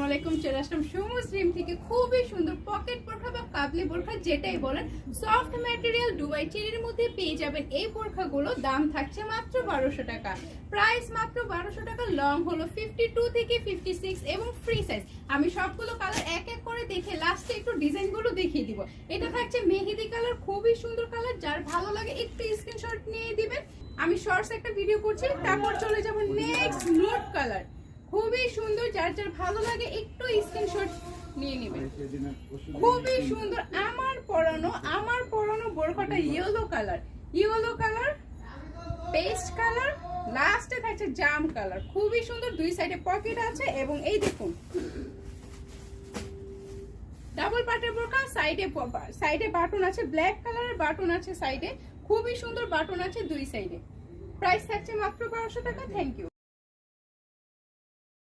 আসসালামু আলাইকুম। চলে আসলাম সমুদ্রিম থেকে খুবই সুন্দর পকেট বোরখা বা কাবলি বোরখা যেটাই বলেন, সফট ম্যাটেরিয়াল দুবাই চেরির মধ্যে পেয়ে যাবেন। এই বোরখাগুলো দাম থাকছে মাত্র 1200 টাকা, প্রাইস মাত্র 1200 টাকা। লং হলো 52 থেকে 56 এবং ফ্রি সাইজ। আমি সবগুলো কালার এক এক করে দেখে লাস্টে একটু ডিজাইনগুলো দেখিয়ে দিব। এটা থাকছে মেহেদি কালার, খুবই সুন্দর কালার। যার ভালো লাগে একটু স্ক্রিনশট নিয়ে দিবেন। আমি শর্টস একটা ভিডিও করছি, তারপর চলে যাব নেক্সট নোট কালার, খুবই সুন্দর। যার যার ভালো লাগে একটু স্ক্রিনশট নিয়ে নেবেন। খুবই সুন্দর। আমার পরানো বোরখাটা ইয়েলো কালার, পেস্ট কালার, লাস্টে থাকছে জাম কালার। খুবই সুন্দর, দুই সাইডে পকেট আছে এবং এই দেখুন ডাবল পাটের বোরখা, সাইডে বাটন আছে, ব্ল্যাক কালারের বাটন আছে সাইডে, খুবই সুন্দর বাটন আছে দুই সাইডে। প্রাইস থাকছে মাত্র 1200 টাকা। Thank you.